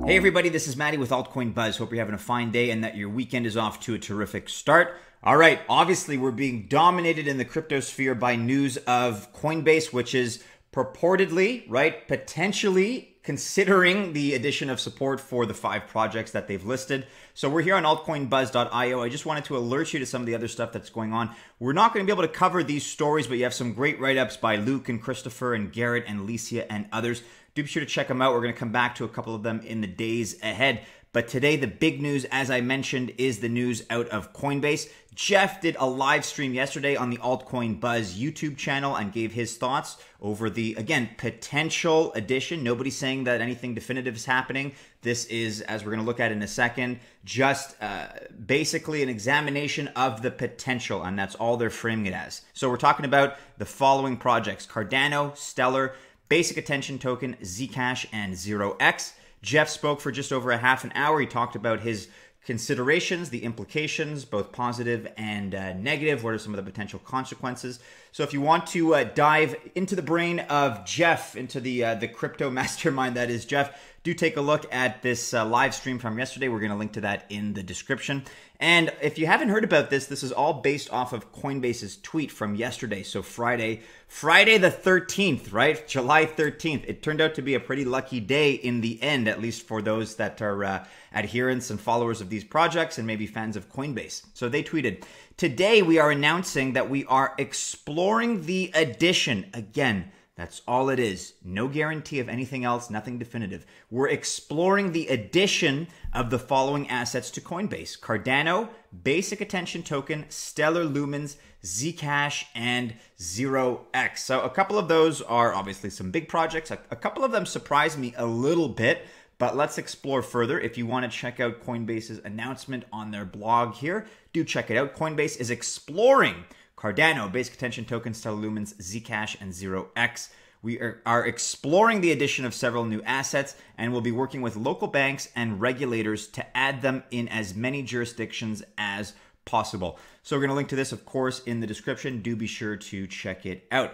Hey everybody, this is Mattie with Altcoin Buzz. Hope you're having a fine day and that your weekend is off to a terrific start. All right, obviously we're being dominated in the crypto sphere by news of Coinbase, which is purportedly, right, potentially considering the addition of support for the 5 projects that they've listed. So we're here on altcoinbuzz.io. I just wanted to alert you to some of the other stuff that's going on. We're not going to be able to cover these stories, but you have some great write-ups by Luke and Christopher and Garrett and Licia and others. Do be sure to check them out. We're going to come back to a couple of them in the days ahead. But today, the big news, as I mentioned, is the news out of Coinbase. Jeff did a live stream yesterday on the Altcoin Buzz YouTube channel and gave his thoughts over the, again, potential addition. Nobody's saying that anything definitive is happening. This is, as we're going to look at in a second, just basically an examination of the potential, and that's all they're framing it as. So we're talking about the following projects: Cardano, Stellar, Basic Attention Token, ZCash, and ZRX. Jeff spoke for just over a half an hour. He talked about his considerations, the implications, both positive and negative. What are some of the potential consequences? So if you want to dive into the brain of Jeff, into the crypto mastermind that is Jeff, do take a look at this live stream from yesterday. We're going to link to that in the description. And if you haven't heard about this, this is all based off of Coinbase's tweet from yesterday. So Friday the 13th, right? July 13th. It turned out to be a pretty lucky day in the end, at least for those that are adherents and followers of these projects and maybe fans of Coinbase. So they tweeted, "Today we are announcing that we are exploring the addition." Again, that's all it is. No guarantee of anything else, nothing definitive. We're exploring the addition of the following assets to Coinbase: Cardano, Basic Attention Token, Stellar Lumens, ZCash, and ZRX. So a couple of those are obviously some big projects. A couple of them surprised me a little bit, but let's explore further. If you want to check out Coinbase's announcement on their blog here, do check it out. Coinbase is exploring Cardano, Basic Attention Token, Stellar Lumens, ZCash, and ZRX. We are exploring the addition of several new assets and will be working with local banks and regulators to add them in as many jurisdictions as possible. So we're going to link to this, of course, in the description. Do be sure to check it out.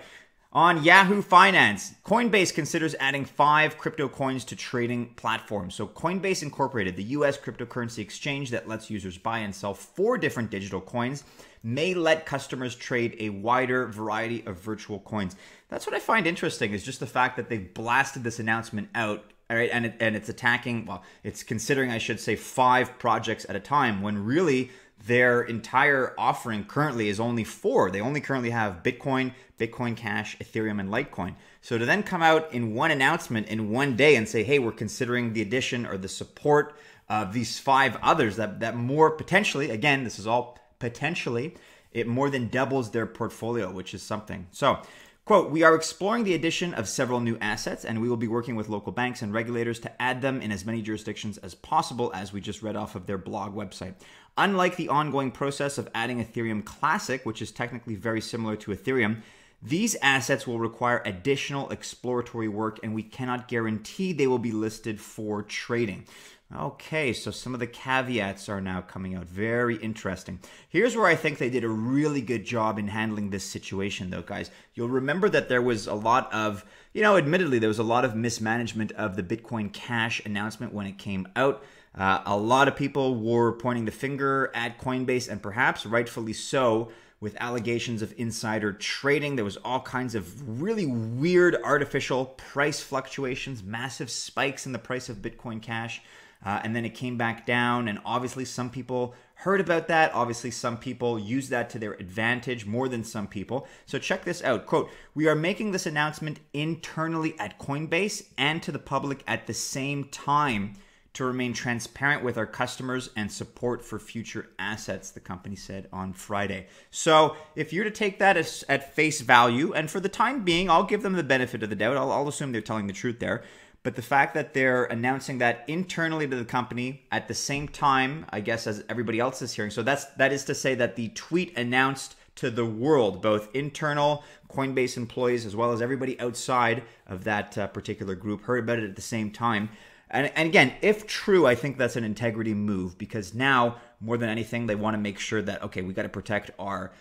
On Yahoo Finance, Coinbase considers adding 5 crypto coins to trading platforms. So Coinbase Incorporated, the US cryptocurrency exchange that lets users buy and sell 4 different digital coins, may let customers trade a wider variety of virtual coins. That's what I find interesting, is just the fact that they've blasted this announcement out, all right, and it's attacking, well, it's considering, I should say, 5 projects at a time, when really their entire offering currently is only 4. They only currently have Bitcoin, Bitcoin Cash, Ethereum, and Litecoin. So to then come out in one announcement in one day and say, hey, we're considering the addition or the support of these 5 others, that more potentially, again, this is all potentially, it more than doubles their portfolio, which is something. So, quote, "We are exploring the addition of several new assets, and we will be working with local banks and regulators to add them in as many jurisdictions as possible," as we just read off of their blog website. "Unlike the ongoing process of adding Ethereum Classic, which is technically very similar to Ethereum, these assets will require additional exploratory work, and we cannot guarantee they will be listed for trading." Okay, so some of the caveats are now coming out. Very interesting. Here's where I think they did a really good job in handling this situation, though, guys. You'll remember that there was a lot of, admittedly, there was a lot of mismanagement of the Bitcoin Cash announcement when it came out. A lot of people were pointing the finger at Coinbase, and perhaps rightfully so, with allegations of insider trading. There was all kinds of really weird artificial price fluctuations, massive spikes in the price of Bitcoin Cash. And then it came back down, and obviously some people heard about that. Obviously some people used that to their advantage, more than some people. So check this out. Quote, "We are making this announcement internally at Coinbase and to the public at the same time to remain transparent with our customers and support for future assets," the company said on Friday. So if you're to take that at face value, and for the time being, I'll give them the benefit of the doubt. I'll assume they're telling the truth there. But the fact that they're announcing that internally to the company at the same time, I guess, as everybody else is hearing. So that is to say that the tweet announced to the world, both internal Coinbase employees as well as everybody outside of that particular group, heard about it at the same time. And again, if true, I think that's an integrity move, because now, more than anything, they want to make sure that, okay, we got to protect our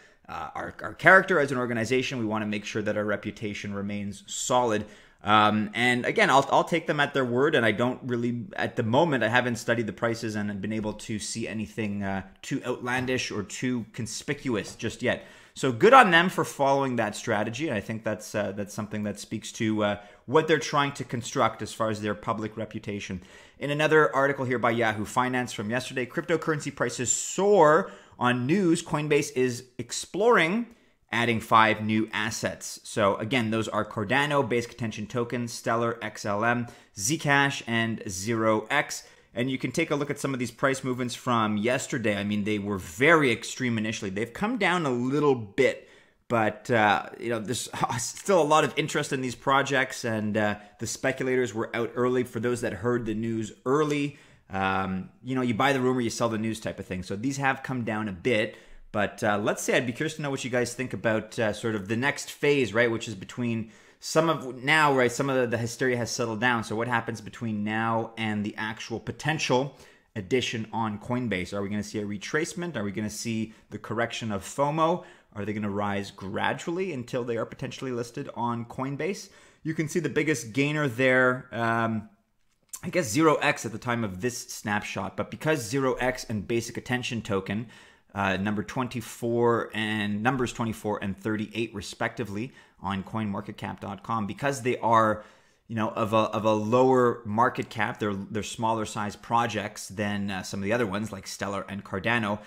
character as an organization. We want to make sure that our reputation remains solid. And again, I'll take them at their word, and I don't really, at the moment, I haven't studied the prices and been able to see anything too outlandish or too conspicuous just yet. So good on them for following that strategy. And I think that's something that speaks to what they're trying to construct as far as their public reputation. In another article here by Yahoo Finance from yesterday, cryptocurrency prices soar on news Coinbase is exploring adding 5 new assets. So again, those are Cardano, Basic Attention Token, Stellar, XLM, ZCash, and ZRX. And you can take a look at some of these price movements from yesterday. I mean, they were very extreme initially. They've come down a little bit, but there's still a lot of interest in these projects, and the speculators were out early. For those that heard the news early, you buy the rumor, you sell the news type of thing. So these have come down a bit. But let's say I'd be curious to know what you guys think about sort of the next phase, right? Which is between some of now, right? Some of the hysteria has settled down. So what happens between now and the actual potential addition on Coinbase? Are we going to see a retracement? Are we going to see the correction of FOMO? Are they going to rise gradually until they are potentially listed on Coinbase? You can see the biggest gainer there. I guess ZRX at the time of this snapshot, but because ZRX and Basic Attention Token, numbers 24 and 38 respectively on coinmarketcap.com, because they are of a lower market cap, they're smaller size projects than some of the other ones like Stellar and Cardano.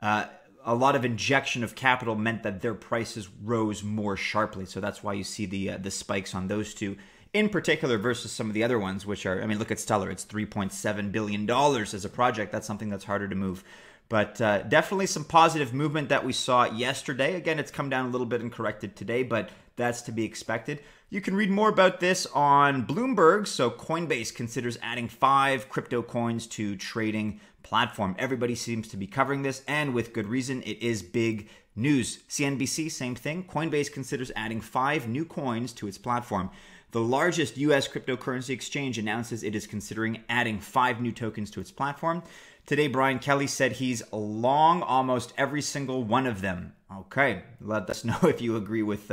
A lot of injection of capital meant that their prices rose more sharply, so that's why you see the spikes on those two in particular versus some of the other ones, which are, I mean, look at Stellar, it's $3.7 billion as a project. That's something that's harder to move. But definitely some positive movement that we saw yesterday. Again, it's come down a little bit and corrected today, but that's to be expected. You can read more about this on Bloomberg. So Coinbase considers adding 5 crypto coins to trading platform. Everybody seems to be covering this, and with good reason. It is big news. CNBC, same thing. Coinbase considers adding 5 new coins to its platform. The largest U.S. cryptocurrency exchange announces it is considering adding 5 new tokens to its platform. Today, Brian Kelly said he's long almost every single one of them. Okay, let us know if you agree with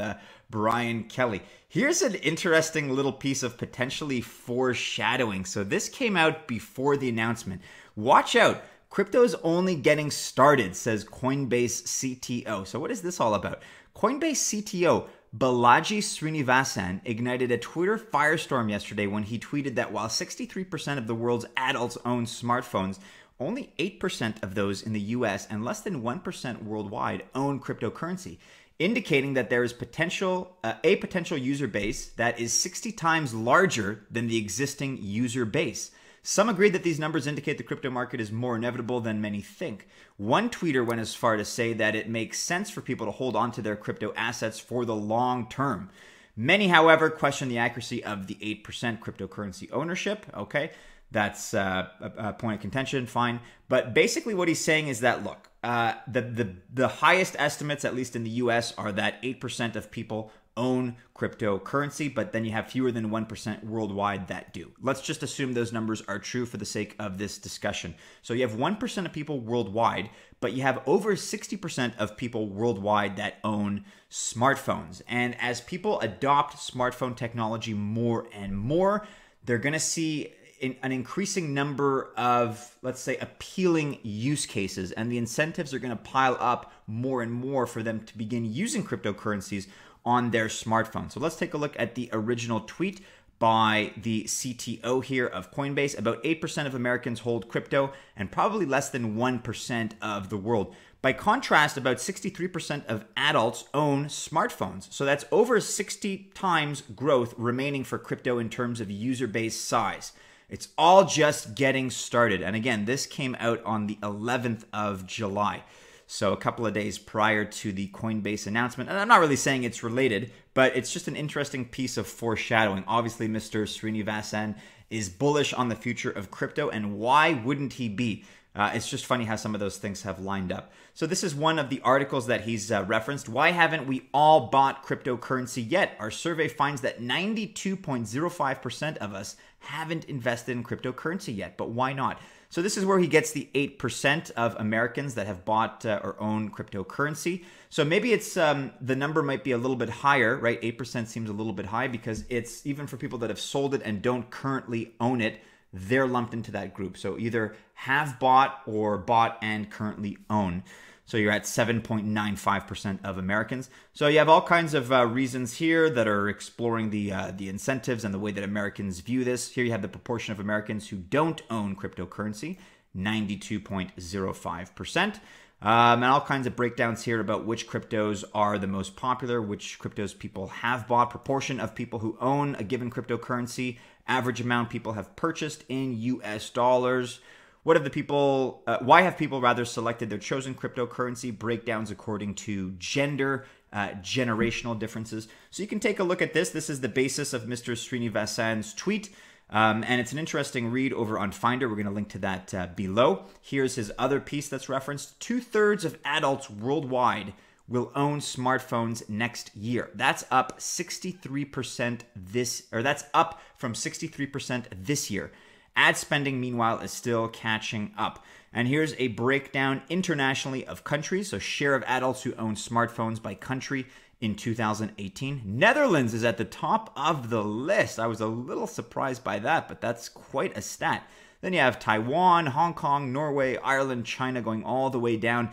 Brian Kelly. Here's an interesting little piece of potentially foreshadowing. So this came out before the announcement. Watch out. Crypto's only getting started, says Coinbase CTO. So what is this all about? Coinbase CTO Balaji Srinivasan ignited a Twitter firestorm yesterday when he tweeted that while 63% of the world's adults own smartphones, only 8% of those in the US and less than 1% worldwide own cryptocurrency, indicating that there is a potential user base that is 60 times larger than the existing user base. Some agree that these numbers indicate the crypto market is more inevitable than many think. One tweeter went as far to say that it makes sense for people to hold on to their crypto assets for the long term. Many, however, question the accuracy of the 8% cryptocurrency ownership. Okay, that's a point of contention, fine. But basically what he's saying is that, look, the highest estimates, at least in the US, are that 8% of people own cryptocurrency, but then you have fewer than 1% worldwide that do. Let's just assume those numbers are true for the sake of this discussion. So you have 1% of people worldwide, but you have over 60% of people worldwide that own smartphones. And as people adopt smartphone technology more and more, they're going to see an increasing number of, let's say, appealing use cases, and the incentives are going to pile up more and more for them to begin using cryptocurrencies on their smartphone. So let's take a look at the original tweet by the CTO here of Coinbase. About 8% of Americans hold crypto and probably less than 1% of the world. By contrast, about 63% of adults own smartphones. So that's over 60 times growth remaining for crypto in terms of user base size. It's all just getting started. And again, this came out on the 11th of July. So a couple of days prior to the Coinbase announcement. And I'm not really saying it's related, but it's just an interesting piece of foreshadowing. Obviously, Mr. Srinivasan is bullish on the future of crypto, and why wouldn't he be? It's just funny how some of those things have lined up. So this is one of the articles that he's referenced. Why haven't we all bought cryptocurrency yet? Our survey finds that 92.05% of us haven't invested in cryptocurrency yet, but why not? So this is where he gets the 8% of Americans that have bought or own cryptocurrency. So maybe it's the number might be a little bit higher, right? 8% seems a little bit high because it's even for people that have sold it and don't currently own it, they're lumped into that group. So either have bought or bought and currently own. So you're at 7.95% of Americans. So you have all kinds of reasons here that are exploring the incentives and the way that Americans view this. Here you have the proportion of Americans who don't own cryptocurrency, 92.05%. And all kinds of breakdowns here about which cryptos are the most popular, which cryptos people have bought, proportion of people who own a given cryptocurrency, average amount people have purchased in US dollars. What have the people, why have people rather selected their chosen cryptocurrency? Breakdowns according to gender, generational differences. So you can take a look at this. This is the basis of Mr. Srinivasan's tweet. And it's an interesting read over on Finder. We're going to link to that below. Here's his other piece that's referenced. 2/3 of adults worldwide will own smartphones next year. That's up 63% that's up from 63% this year. Ad spending, meanwhile, is still catching up. And here's a breakdown internationally of countries. So share of adults who own smartphones by country in 2018. Netherlands is at the top of the list. I was a little surprised by that, but that's quite a stat. Then you have Taiwan, Hong Kong, Norway, Ireland, China going all the way down.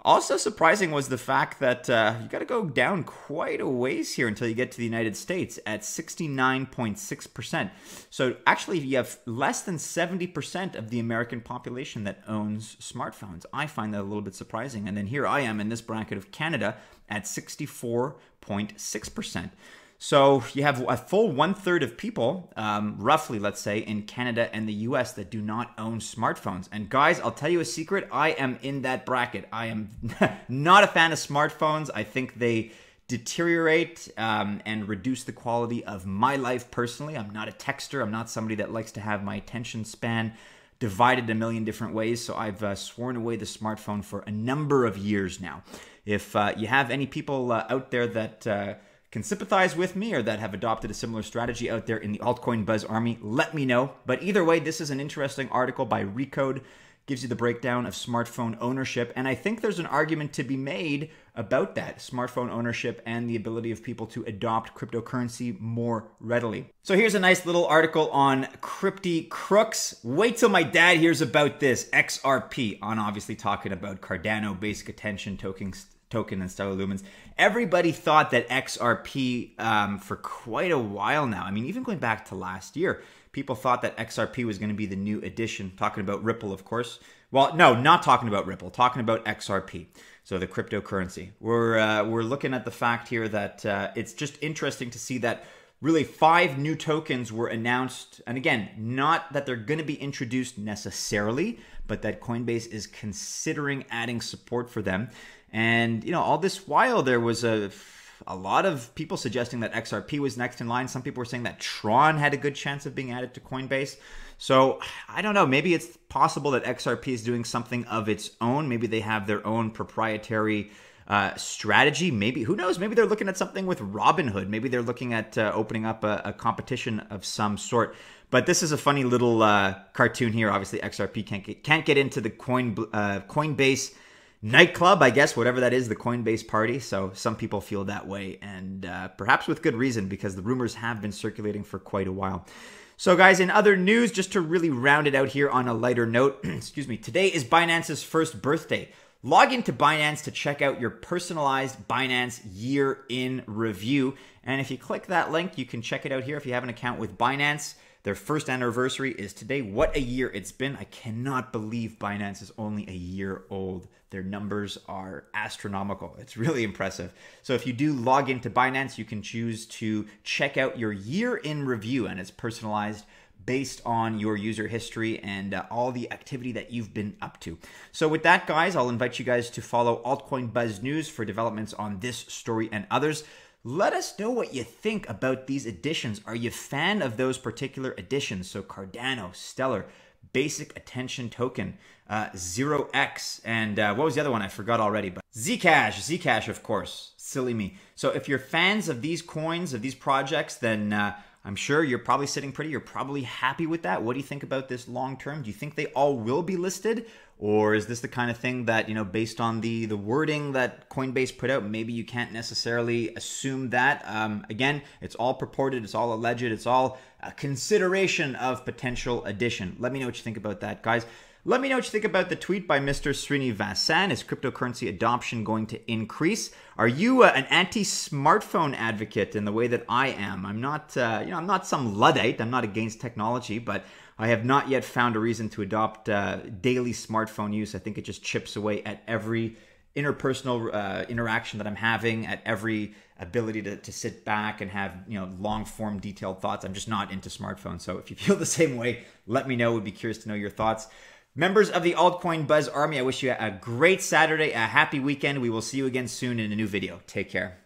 Also surprising was the fact that you got to go down quite a ways here until you get to the United States at 69.6%. So actually you have less than 70% of the American population that owns smartphones. I find that a little bit surprising. And then here I am in this bracket of Canada at 64.6%. So you have a full 1/3 of people, roughly, let's say, in Canada and the US that do not own smartphones. And guys, I'll tell you a secret. I am in that bracket. I am not a fan of smartphones. I think they deteriorate and reduce the quality of my life personally. I'm not a texter. I'm not somebody that likes to have my attention span divided a million different ways. So I've sworn away the smartphone for a number of years now. If you have any people out there that can sympathize with me or that have adopted a similar strategy out there in the altcoin buzz army, let me know. But either way, this is an interesting article by Recode. Gives you the breakdown of smartphone ownership. And I think there's an argument to be made about that, smartphone ownership and the ability of people to adopt cryptocurrency more readily. So here's a nice little article on Crypty Crooks. Wait till my dad hears about this. XRP, on obviously talking about Cardano, basic attention token and stellar lumens. Everybody thought that XRP for quite a while now. I mean, even going back to last year, people thought that XRP was going to be the new addition. Talking about Ripple, of course. Well, no, not talking about Ripple. Talking about XRP. So the cryptocurrency. We're looking at the fact here that it's just interesting to see that really 5 new tokens were announced. And again, not that they're going to be introduced necessarily, but that Coinbase is considering adding support for them. And, you know, all this while there was a lot of people suggesting that XRP was next in line. Some people were saying that Tron had a good chance of being added to Coinbase. So I don't know. Maybe it's possible that XRP is doing something of its own. Maybe they have their own proprietary strategy. Maybe, who knows? Maybe they're looking at something with Robinhood. Maybe they're looking at opening up a competition of some sort. But this is a funny little cartoon here. Obviously, XRP can't get into the Coinbase nightclub, I guess, whatever that is, the Coinbase party. So some people feel that way, and perhaps with good reason, because the rumors have been circulating for quite a while. So guys, in other news, just to really round it out here on a lighter note, excuse me, today is Binance's first birthday. Log into Binance to check out your personalized Binance year in review. And if you click that link, you can check it out here if you have an account with Binance. Their first anniversary is today. What a year it's been. I cannot believe Binance is only a year old. Their numbers are astronomical. It's really impressive. So if you do log into Binance, you can choose to check out your year in review, and it's personalized based on your user history and all the activity that you've been up to. So with that, guys, I'll invite you guys to follow Altcoin Buzz News for developments on this story and others. Let us know what you think about these additions. Are you a fan of those particular additions? So Cardano, Stellar, basic attention token, ZRX, and what was the other one? I forgot already, but ZCash, of course. Silly me. So if you're fans of these coins, of these projects, then I'm sure you're probably sitting pretty. You're probably happy with that. What do you think about this long term? Do you think they all will be listed? Or is this the kind of thing that, based on the wording that Coinbase put out, maybe you can't necessarily assume that? Again, it's all purported, it's all alleged, it's all a consideration of potential addition. Let me know what you think about that, guys. Let me know what you think about the tweet by Mr. Srinivasan. Is cryptocurrency adoption going to increase? Are you an anti-smartphone advocate in the way that I am? I'm not, I'm not some Luddite. I'm not against technology, but I have not yet found a reason to adopt daily smartphone use. I think it just chips away at every interpersonal interaction that I'm having, at every ability to sit back and have long form detailed thoughts. I'm just not into smartphones. So if you feel the same way, let me know. Would be curious to know your thoughts. Members of the Altcoin Buzz Army, I wish you a great Saturday, a happy weekend. We will see you again soon in a new video. Take care.